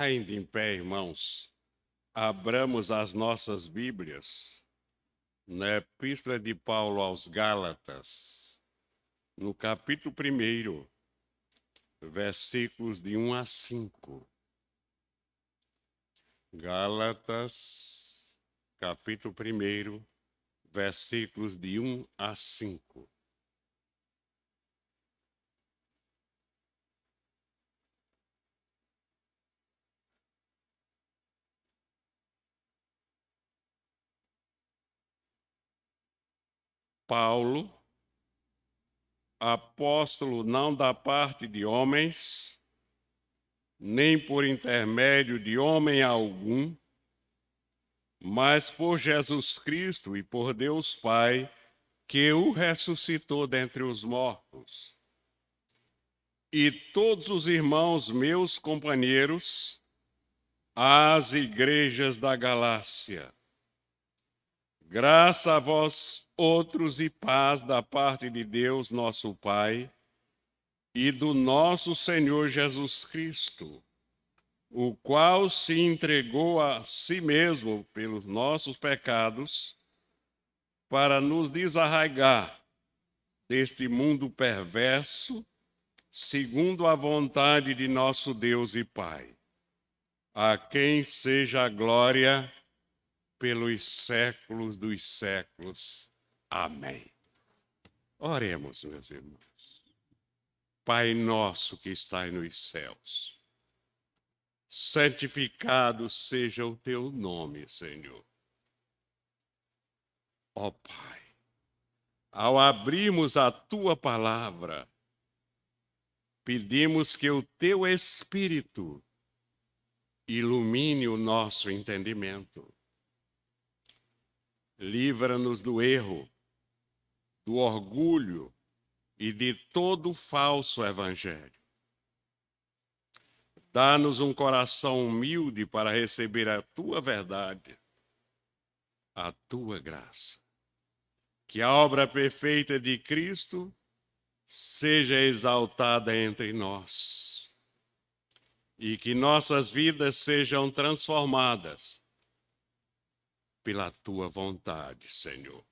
Ainda em pé, irmãos, abramos as nossas Bíblias na Epístola de Paulo aos Gálatas, no capítulo 1, versículos de 1 a 5. Gálatas, capítulo 1, versículos de 1 a 5. Paulo, apóstolo não da parte de homens, nem por intermédio de homem algum, mas por Jesus Cristo e por Deus Pai, que o ressuscitou dentre os mortos. E todos os irmãos meus companheiros, às igrejas da Galácia. Graça a vós outros e paz da parte de Deus, nosso Pai, e do nosso Senhor Jesus Cristo, o qual se entregou a si mesmo pelos nossos pecados, para nos desarraigar deste mundo perverso, segundo a vontade de nosso Deus e Pai, a quem seja a glória pelos séculos dos séculos. Amém. Oremos, meus irmãos. Pai nosso que estais nos céus, santificado seja o teu nome, Senhor. Ó Pai, ao abrirmos a tua palavra, pedimos que o teu Espírito ilumine o nosso entendimento. Livra-nos do erro, do orgulho e de todo falso evangelho. Dá-nos um coração humilde para receber a tua verdade, a tua graça. Que a obra perfeita de Cristo seja exaltada entre nós e que nossas vidas sejam transformadas pela tua vontade, Senhor.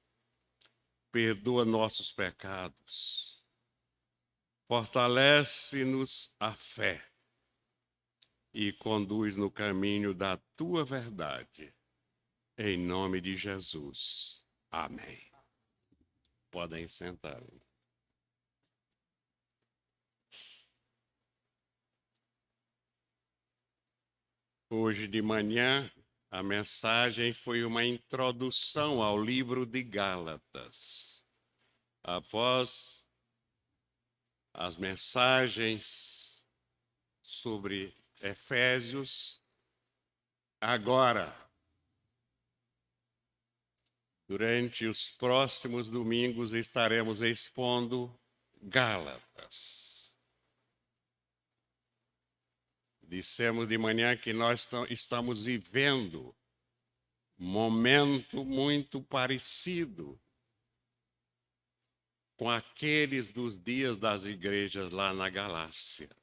Perdoa nossos pecados, fortalece-nos a fé e conduz no caminho da tua verdade. Em nome de Jesus. Amém. Podem sentar. Hoje de manhã, a mensagem foi uma introdução ao livro de Gálatas. Após as mensagens sobre Efésios, agora, durante os próximos domingos, estaremos expondo Gálatas. Dissemos de manhã que nós estamos vivendo um momento muito parecido com aqueles dos dias das igrejas lá na Galácia.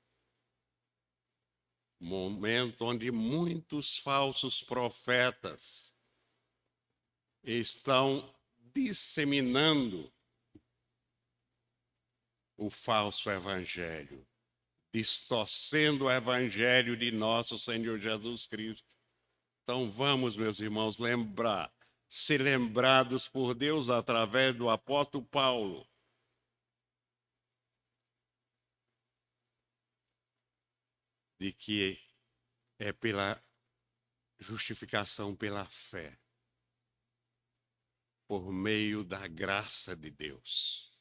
Momento onde muitos falsos profetas estão disseminando o falso evangelho, distorcendo o evangelho de nosso Senhor Jesus Cristo. Então vamos, meus irmãos, ser lembrados por Deus através do apóstolo Paulo, de que é pela justificação pela fé, por meio da graça de Deus,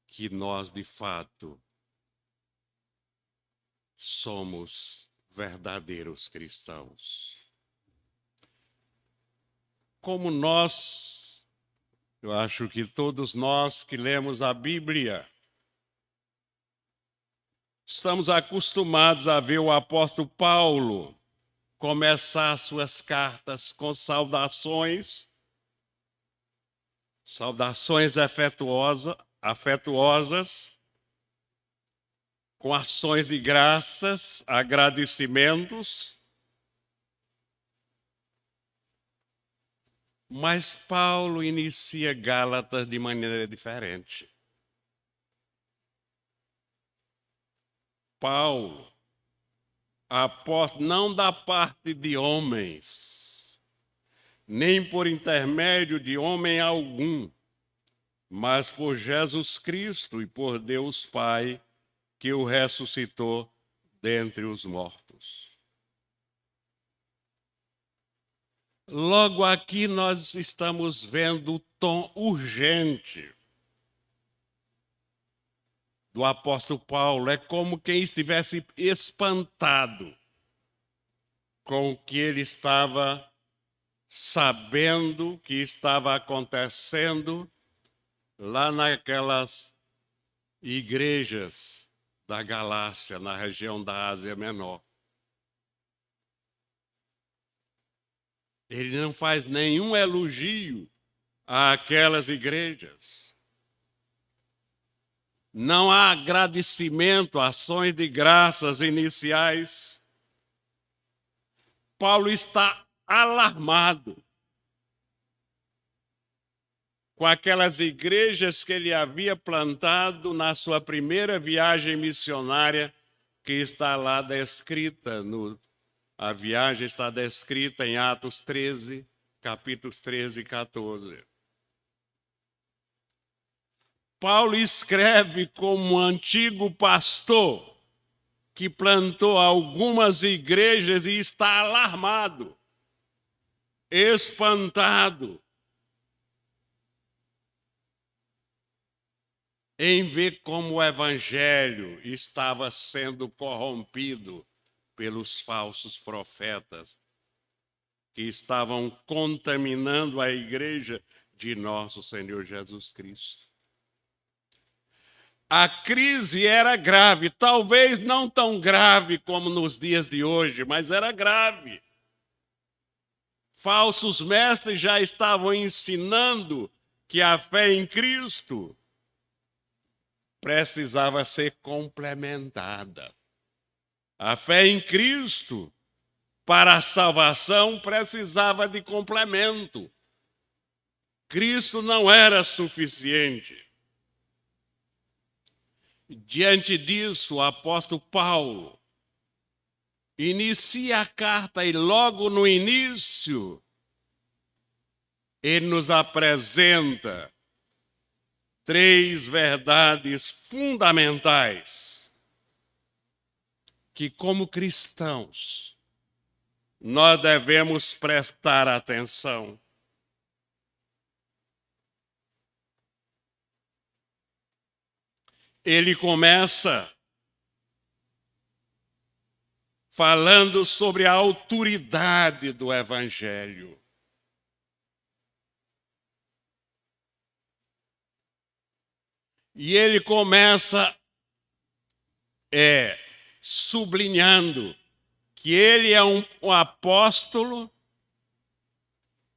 que nós, de fato, somos verdadeiros cristãos. Como eu acho que todos nós que lemos a Bíblia, estamos acostumados a ver o apóstolo Paulo começar suas cartas com saudações afetuosas, com ações de graças, agradecimentos. Mas Paulo inicia Gálatas de maneira diferente. Paulo, apóstolo, não da parte de homens, nem por intermédio de homem algum, mas por Jesus Cristo e por Deus Pai, que o ressuscitou dentre os mortos. Logo aqui nós estamos vendo o tom urgente do apóstolo Paulo. É como quem estivesse espantado com o que ele estava sabendo que estava acontecendo lá naquelas igrejas da Galácia, na região da Ásia Menor. Ele não faz nenhum elogio àquelas igrejas. Não há agradecimento, ações de graças iniciais. Paulo está alarmado com aquelas igrejas que ele havia plantado na sua primeira viagem missionária, que está lá descrita a viagem está descrita em Atos 13, capítulos 13 e 14. Paulo escreve como um antigo pastor que plantou algumas igrejas e está alarmado, espantado, em ver como o evangelho estava sendo corrompido pelos falsos profetas que estavam contaminando a igreja de nosso Senhor Jesus Cristo. A crise era grave, talvez não tão grave como nos dias de hoje, mas era grave. Falsos mestres já estavam ensinando que a fé em Cristo precisava ser complementada. A fé em Cristo, para a salvação, precisava de complemento. Cristo não era suficiente. Diante disso, o apóstolo Paulo inicia a carta e logo no início ele nos apresenta 3 verdades fundamentais que, como cristãos, nós devemos prestar atenção. Ele começa falando sobre a autoridade do Evangelho. E ele começa sublinhando que ele é um apóstolo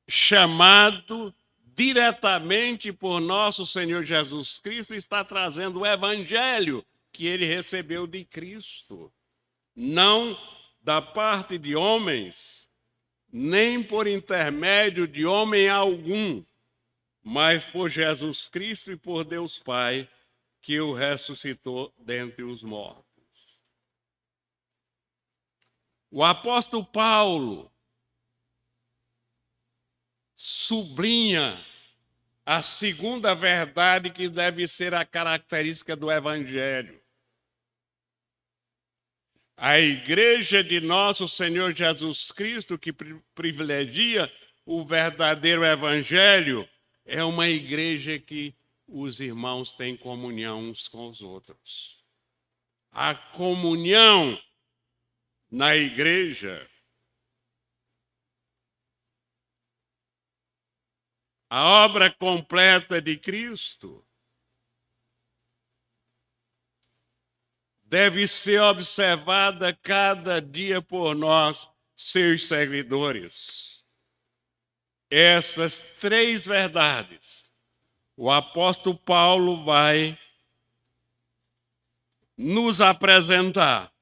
chamado diretamente por nosso Senhor Jesus Cristo, está trazendo o evangelho que ele recebeu de Cristo, não da parte de homens, nem por intermédio de homem algum, mas por Jesus Cristo e por Deus Pai, que o ressuscitou dentre os mortos. O apóstolo Paulo sublinha a segunda verdade que deve ser a característica do Evangelho. A igreja de nosso Senhor Jesus Cristo, que privilegia o verdadeiro Evangelho, é uma igreja que os irmãos têm comunhão uns com os outros. A comunhão na igreja, a obra completa de Cristo, deve ser observada cada dia por nós, seus seguidores. Essas 3 verdades, o apóstolo Paulo vai nos apresentar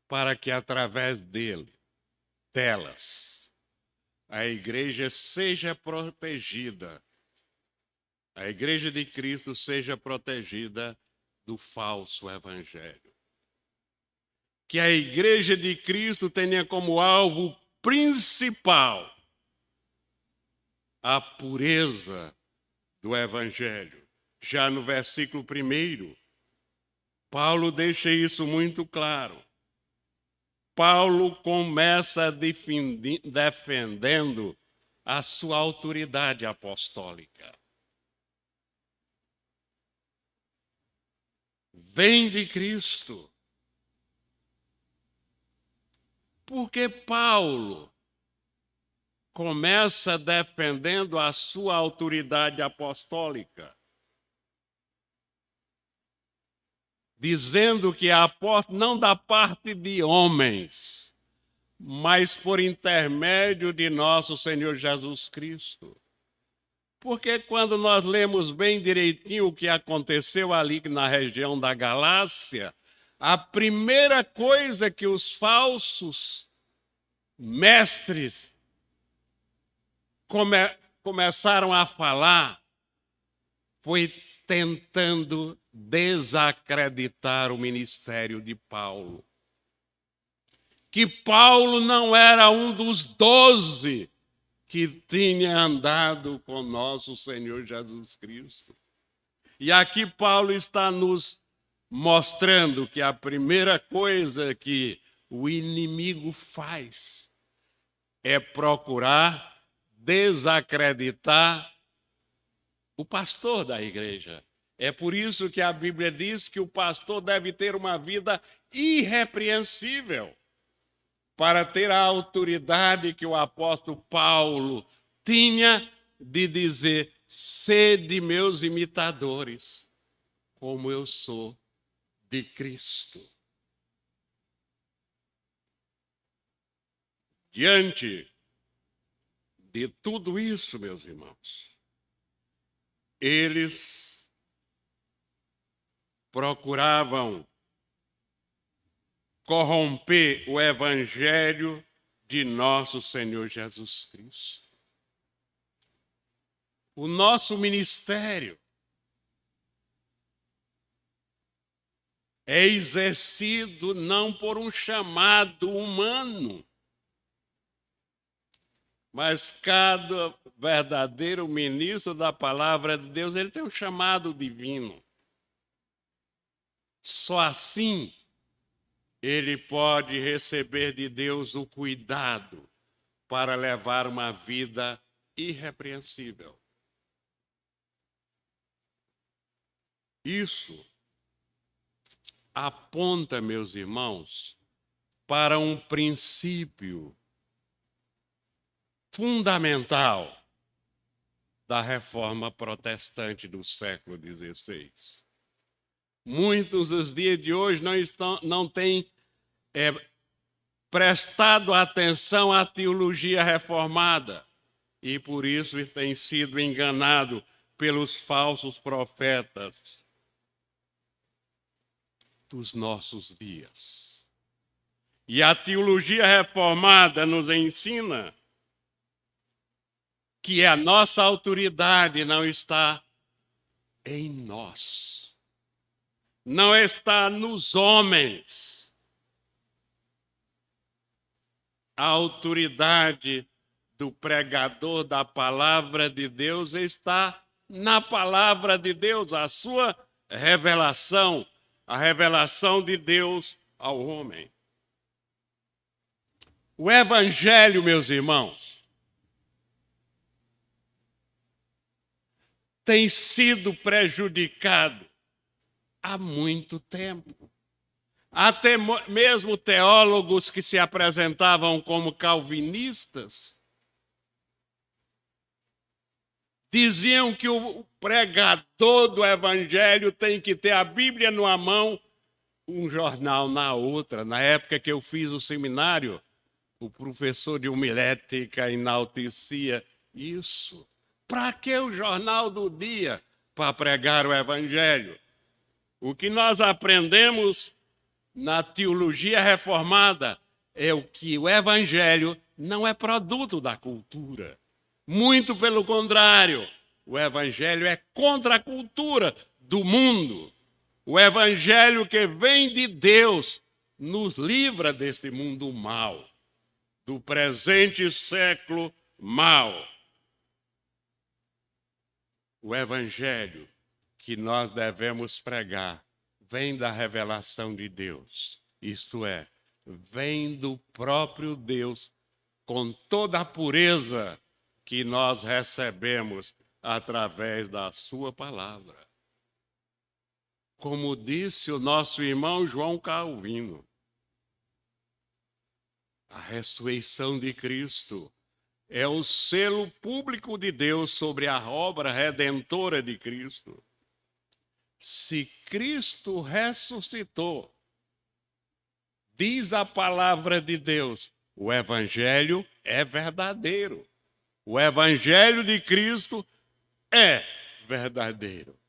para que através delas, a igreja seja protegida, a igreja de Cristo seja protegida do falso evangelho. Que a igreja de Cristo tenha como alvo principal a pureza do evangelho. Já no versículo 1, Paulo deixa isso muito claro. Paulo começa defendendo a sua autoridade apostólica. Vem de Cristo. Porque Paulo começa defendendo a sua autoridade apostólica, dizendo que a porta não da parte de homens, mas por intermédio de nosso Senhor Jesus Cristo. Porque quando nós lemos bem direitinho o que aconteceu ali na região da Galácia, a primeira coisa que os falsos mestres começaram a falar foi tentando desacreditar o ministério de Paulo. Que Paulo não era um dos 12 que tinha andado com nosso Senhor Jesus Cristo. E aqui Paulo está nos mostrando que a primeira coisa que o inimigo faz é procurar desacreditar o pastor da igreja. É por isso que a Bíblia diz que o pastor deve ter uma vida irrepreensível para ter a autoridade que o apóstolo Paulo tinha de dizer: sede meus imitadores, como eu sou de Cristo. Diante de tudo isso, meus irmãos, eles procuravam corromper o evangelho de nosso Senhor Jesus Cristo. O nosso ministério é exercido não por um chamado humano, mas cada verdadeiro ministro da palavra de Deus, ele tem um chamado divino. Só assim ele pode receber de Deus o cuidado para levar uma vida irrepreensível. Isso aponta, meus irmãos, para um princípio fundamental da reforma protestante do século XVI. Muitos dos dias de hoje não têm prestado atenção à teologia reformada e por isso têm sido enganados pelos falsos profetas dos nossos dias. E a teologia reformada nos ensina que a nossa autoridade não está em nós, não está nos homens. A autoridade do pregador da palavra de Deus está na palavra de Deus, a sua revelação, a revelação de Deus ao homem. O evangelho, meus irmãos, tem sido prejudicado há muito tempo. Até mesmo teólogos que se apresentavam como calvinistas diziam que o pregador do evangelho tem que ter a Bíblia numa mão, um jornal na outra. Na época que eu fiz o seminário, o professor de homilética enaltecia isso. Para que o jornal do dia? Para pregar o Evangelho. O que nós aprendemos na teologia reformada é o que o Evangelho não é produto da cultura. Muito pelo contrário, o Evangelho é contra a cultura do mundo. O Evangelho que vem de Deus nos livra deste mundo mau, do presente século mau. O Evangelho que nós devemos pregar vem da revelação de Deus, isto é, vem do próprio Deus, com toda a pureza que nós recebemos através da sua palavra. Como disse o nosso irmão João Calvino, a ressurreição de Cristo é o selo público de Deus sobre a obra redentora de Cristo. Se Cristo ressuscitou, diz a palavra de Deus, o Evangelho é verdadeiro. O Evangelho de Cristo é verdadeiro.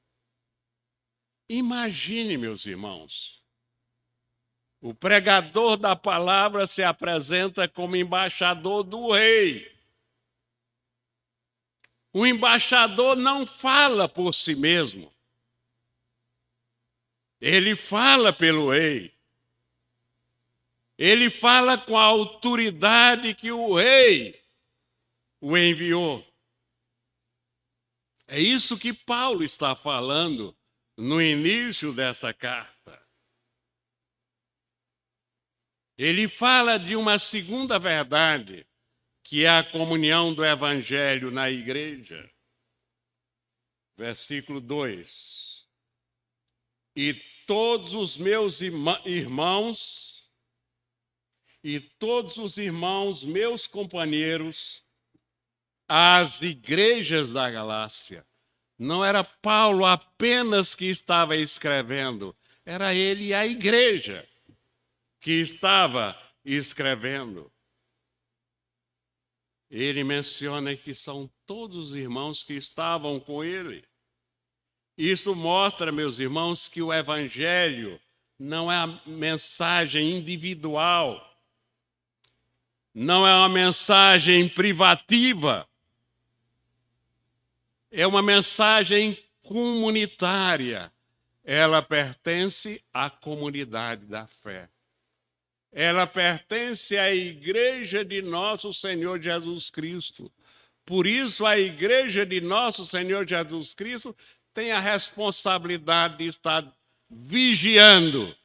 Imagine, meus irmãos, o pregador da palavra se apresenta como embaixador do rei. O embaixador não fala por si mesmo. Ele fala pelo rei. Ele fala com a autoridade que o rei o enviou. É isso que Paulo está falando no início desta carta. Ele fala de uma segunda verdade, que é a comunhão do Evangelho na igreja. Versículo 2. E todos os meus irmãos, meus companheiros, as igrejas da Galácia. Não era Paulo apenas que estava escrevendo, era ele e a igreja que estava escrevendo. Ele menciona que são todos os irmãos que estavam com ele. Isso mostra, meus irmãos, que o Evangelho não é a mensagem individual, não é uma mensagem privativa, é uma mensagem comunitária. Ela pertence à comunidade da fé. Ela pertence à igreja de nosso Senhor Jesus Cristo. Por isso, a igreja de nosso Senhor Jesus Cristo tem a responsabilidade de estar vigiando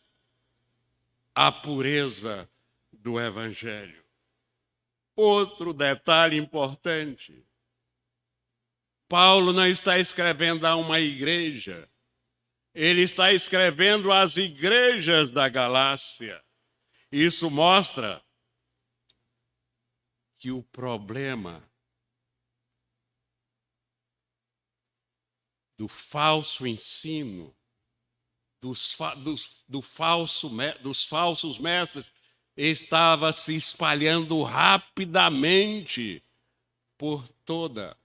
a pureza do Evangelho. Outro detalhe importante: Paulo não está escrevendo a uma igreja, ele está escrevendo às igrejas da Galácia. Isso mostra que o problema do falso ensino, dos falsos mestres, estava se espalhando rapidamente por toda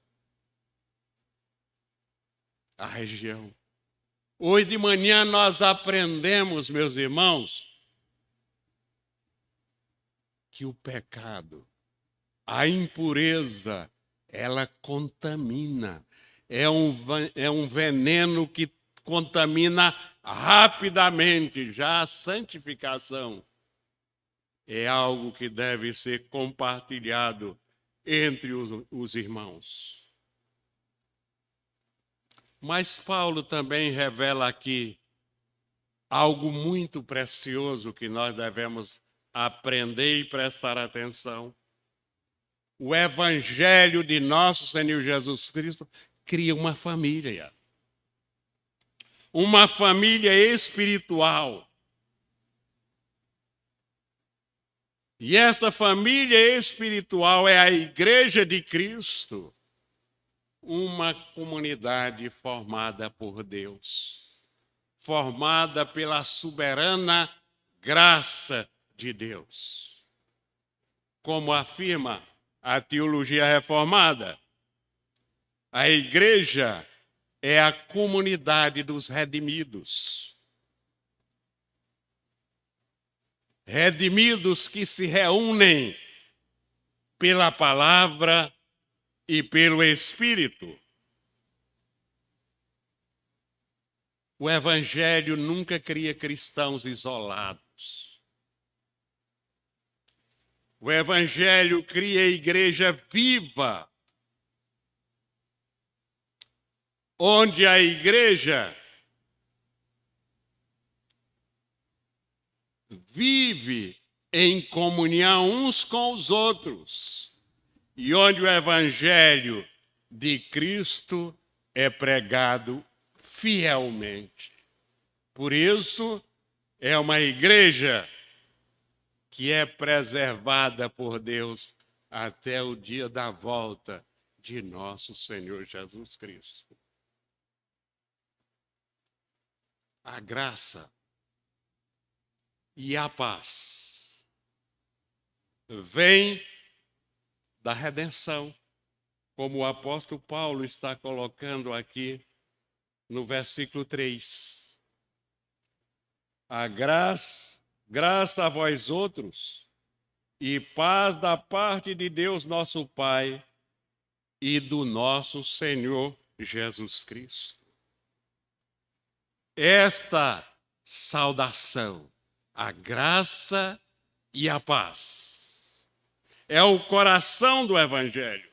a região. Hoje de manhã nós aprendemos, meus irmãos, que o pecado, a impureza, ela contamina. É um veneno que contamina rapidamente. Já a santificação é algo que deve ser compartilhado entre os irmãos. Mas Paulo também revela aqui algo muito precioso que nós devemos aprender e prestar atenção. O Evangelho de nosso Senhor Jesus Cristo cria uma família espiritual. E esta família espiritual é a Igreja de Cristo, uma comunidade formada por Deus, formada pela soberana graça de Deus. Como afirma a teologia reformada, A igreja é a comunidade dos redimidos. Redimidos que se reúnem pela palavra e pelo Espírito. O Evangelho nunca cria cristãos isolados. O Evangelho cria a igreja viva, onde a igreja vive em comunhão uns com os outros e onde o Evangelho de Cristo é pregado fielmente. Por isso, é uma igreja que é preservada por Deus até o dia da volta de nosso Senhor Jesus Cristo. A graça e a paz vem da redenção, como o apóstolo Paulo está colocando aqui no versículo 3. A graça a vós outros e paz da parte de Deus nosso Pai e do nosso Senhor Jesus Cristo. Esta saudação, a graça e a paz, é o coração do Evangelho.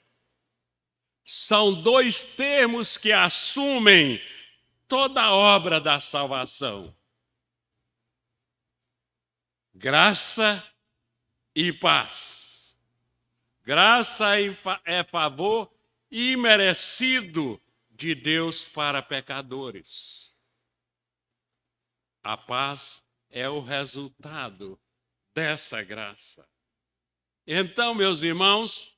São dois termos que assumem toda a obra da salvação. Graça e paz. Graça é favor imerecido de Deus para pecadores. A paz é o resultado dessa graça. Então, meus irmãos,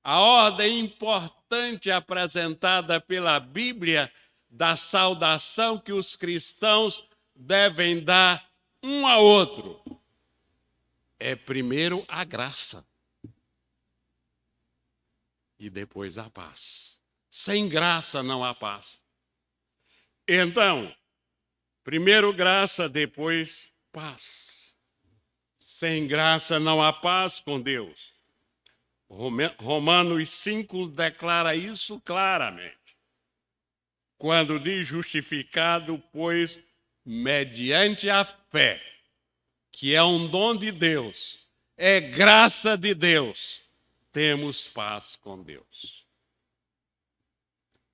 a ordem importante apresentada pela Bíblia da saudação que os cristãos devem dar um ao outro é primeiro a graça e depois a paz. Sem graça não há paz. Então, primeiro graça, depois paz. Sem graça não há paz com Deus. Romanos 5 declara isso claramente. Quando diz justificado, pois, mediante a fé, que é um dom de Deus, é graça de Deus, temos paz com Deus.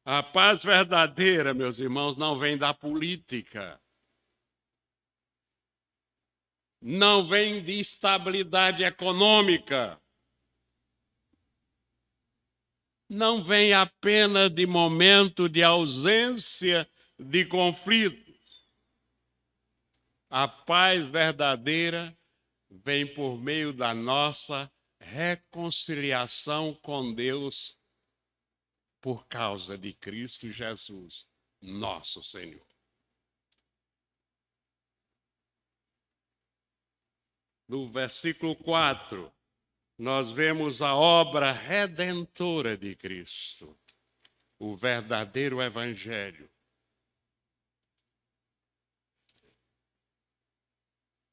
A paz verdadeira, meus irmãos, não vem da política. Não vem de estabilidade econômica. Não vem apenas de momento de ausência de conflitos. A paz verdadeira vem por meio da nossa reconciliação com Deus por causa de Cristo Jesus, nosso Senhor. No versículo 4, nós vemos a obra redentora de Cristo, o verdadeiro Evangelho.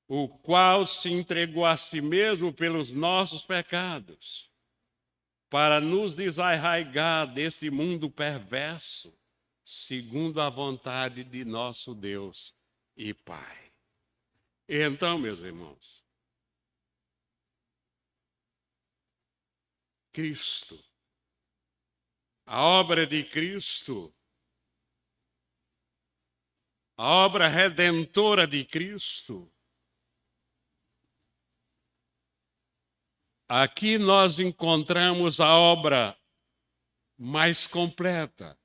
O qual se entregou a si mesmo pelos nossos pecados, para nos desarraigar deste mundo perverso, segundo a vontade de nosso Deus e Pai. Então, meus irmãos, Cristo, a obra de Cristo, a obra redentora de Cristo, aqui nós encontramos a obra mais completa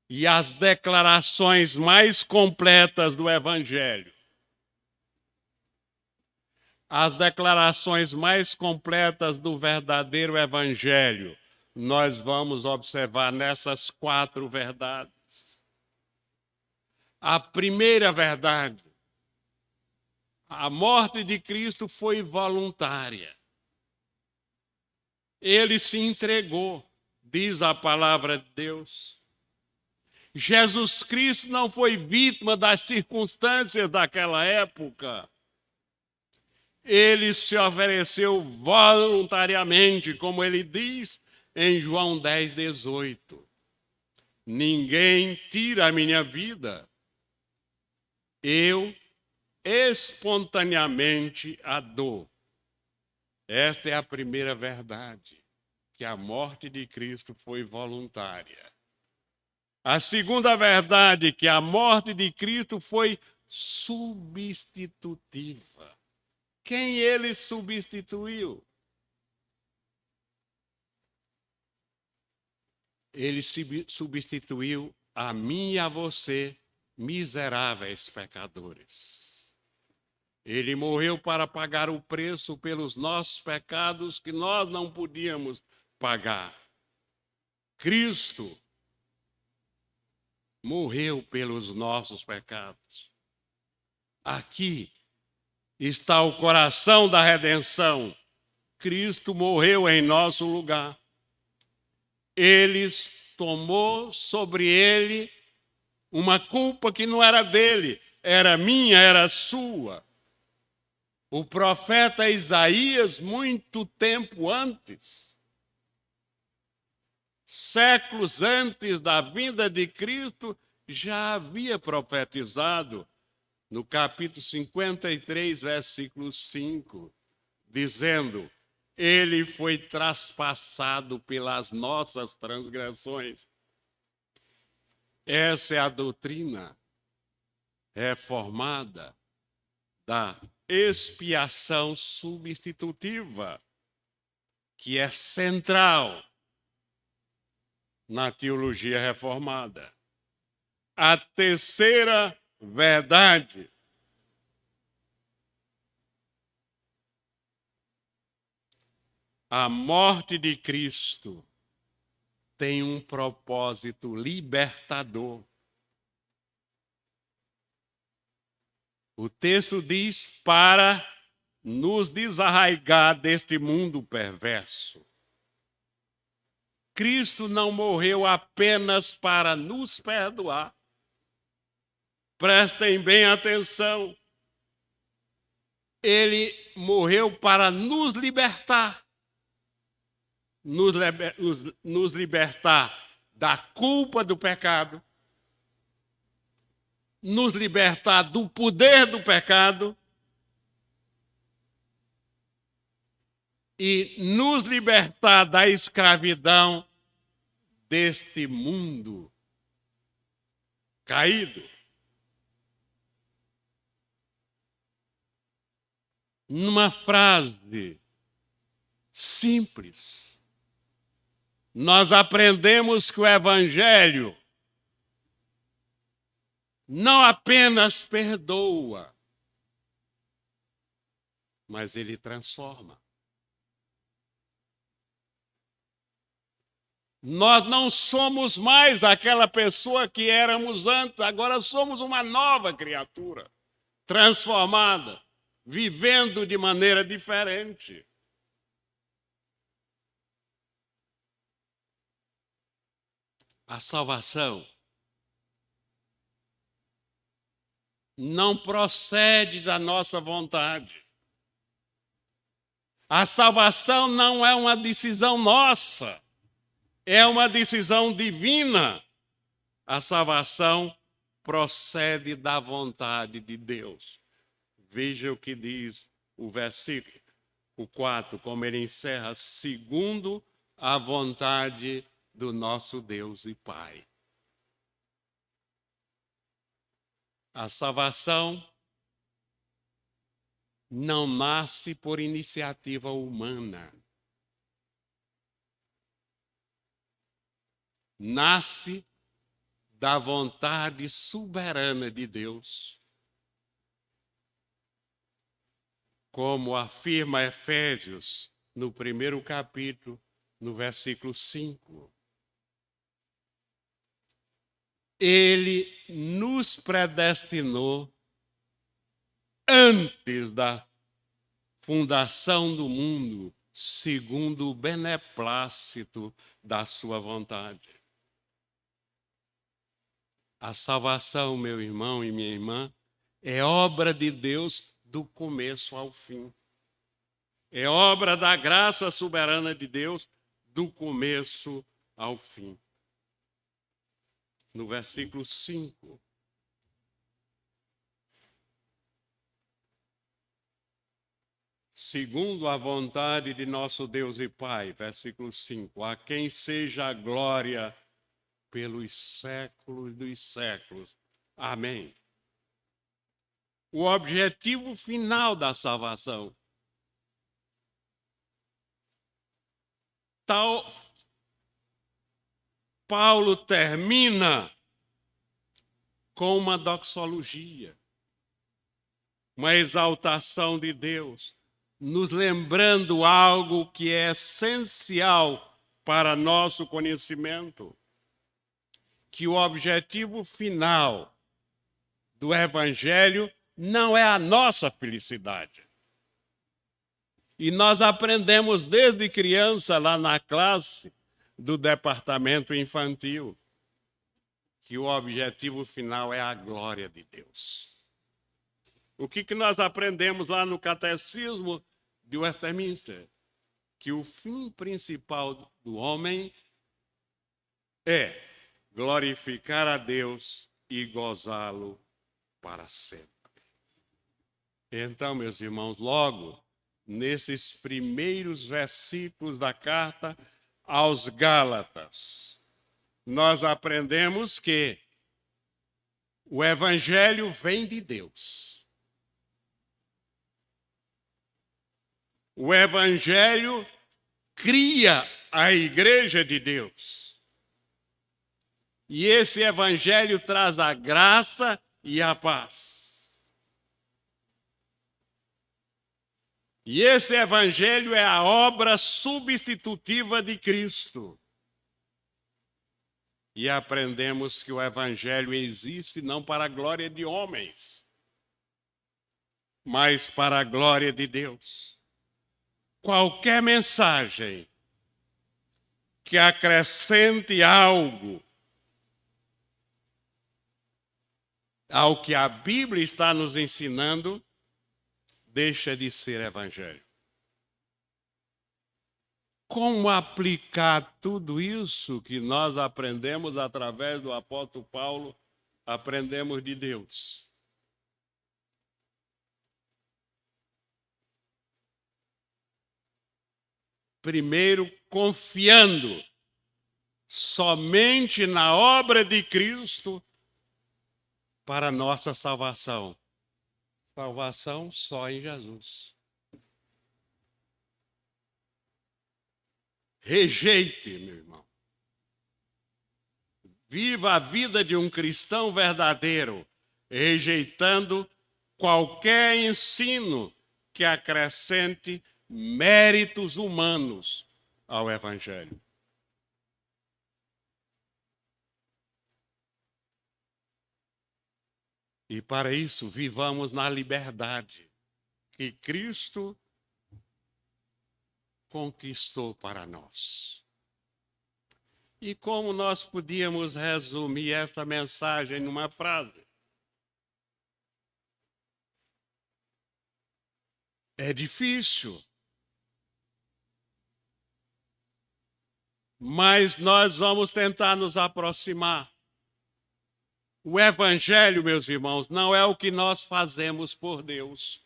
e as declarações mais completas do Evangelho. As declarações mais completas do verdadeiro Evangelho, nós vamos observar nessas 4 verdades. A primeira verdade, a morte de Cristo foi voluntária. Ele se entregou, diz a palavra de Deus. Jesus Cristo não foi vítima das circunstâncias daquela época. Ele se ofereceu voluntariamente, como ele diz em João 10:18. Ninguém tira a minha vida. Eu espontaneamente a dou. Esta é a primeira verdade, que a morte de Cristo foi voluntária. A segunda verdade, que a morte de Cristo foi substitutiva. Quem ele substituiu? Ele substituiu a mim e a você, miseráveis pecadores. Ele morreu para pagar o preço pelos nossos pecados que nós não podíamos pagar. Cristo morreu pelos nossos pecados. Aqui está o coração da redenção. Cristo morreu em nosso lugar. Ele tomou sobre ele uma culpa que não era dele, era minha, era sua. O profeta Isaías, muito tempo antes, séculos antes da vinda de Cristo, já havia profetizado no capítulo 53, versículo 5, dizendo: ele foi traspassado pelas nossas transgressões. Essa é a doutrina reformada da expiação substitutiva, que é central na teologia reformada. A terceira verdade, a morte de Cristo tem um propósito libertador. O texto diz: para nos desarraigar deste mundo perverso. Cristo não morreu apenas para nos perdoar. Prestem bem atenção. Ele morreu para nos libertar. Nos libertar da culpa do pecado, nos libertar do poder do pecado e nos libertar da escravidão deste mundo caído. Numa frase simples, nós aprendemos que o Evangelho não apenas perdoa, mas ele transforma. Nós não somos mais aquela pessoa que éramos antes, agora somos uma nova criatura, transformada, vivendo de maneira diferente. A salvação não procede da nossa vontade. A salvação não é uma decisão nossa, é uma decisão divina. A salvação procede da vontade de Deus. Veja o que diz o versículo 4, como ele encerra: segundo a vontade do nosso Deus e Pai. A salvação não nasce por iniciativa humana. Nasce da vontade soberana de Deus. Como afirma Efésios, no primeiro capítulo, no versículo 5. Ele nos predestinou antes da fundação do mundo segundo o beneplácito da sua vontade. A salvação, meu irmão e minha irmã, é obra de Deus do começo ao fim. É obra da graça soberana de Deus do começo ao fim. No versículo 5. Segundo a vontade de nosso Deus e Pai, versículo 5, a quem seja a glória pelos séculos dos séculos. Amém. O objetivo final da salvação. Paulo termina com uma doxologia, uma exaltação de Deus, nos lembrando algo que é essencial para nosso conhecimento, que o objetivo final do Evangelho não é a nossa felicidade. E nós aprendemos desde criança, lá na classe do departamento infantil, que o objetivo final é a glória de Deus. O que nós aprendemos lá no Catecismo de Westminster? Que o fim principal do homem é glorificar a Deus e gozá-lo para sempre. Então, meus irmãos, logo nesses primeiros versículos da carta aos Gálatas, nós aprendemos que o Evangelho vem de Deus. O Evangelho cria a Igreja de Deus. E esse Evangelho traz a graça e a paz. E esse Evangelho é a obra substitutiva de Cristo. E aprendemos que o Evangelho existe não para a glória de homens, mas para a glória de Deus. Qualquer mensagem que acrescente algo ao que a Bíblia está nos ensinando, deixa de ser evangelho. Como aplicar tudo isso que nós aprendemos através do apóstolo Paulo, aprendemos de Deus? Primeiro, confiando somente na obra de Cristo para a nossa salvação. Salvação só em Jesus. Rejeite, meu irmão. Viva a vida de um cristão verdadeiro, rejeitando qualquer ensino que acrescente méritos humanos ao Evangelho. E para isso, vivamos na liberdade que Cristo conquistou para nós. E como nós podíamos resumir esta mensagem numa frase? É difícil, mas nós vamos tentar nos aproximar. O Evangelho, meus irmãos, não é o que nós fazemos por Deus.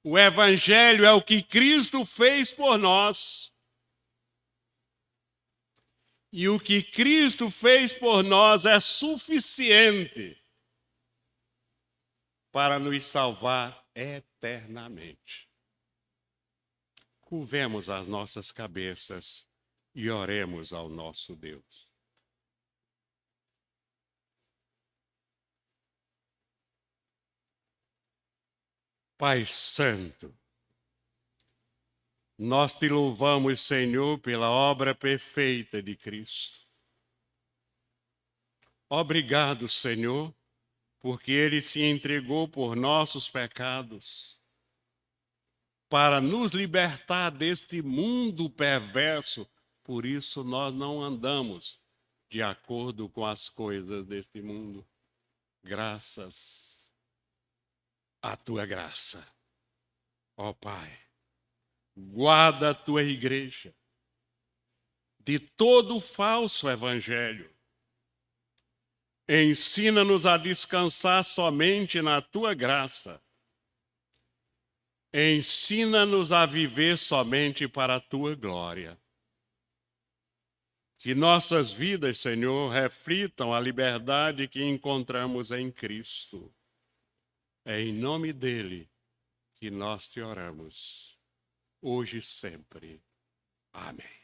O Evangelho é o que Cristo fez por nós. E o que Cristo fez por nós é suficiente para nos salvar eternamente. Curvemos as nossas cabeças e oremos ao nosso Deus. Pai Santo, nós te louvamos, Senhor, pela obra perfeita de Cristo. Obrigado, Senhor, porque ele se entregou por nossos pecados, para nos libertar deste mundo perverso. Por isso nós não andamos de acordo com as coisas deste mundo. Graças à tua graça, ó Pai, guarda a tua igreja de todo falso evangelho. Ensina-nos a descansar somente na tua graça. Ensina-nos a viver somente para a tua glória. Que nossas vidas, Senhor, reflitam a liberdade que encontramos em Cristo. É em nome dele que nós te oramos, hoje e sempre. Amém.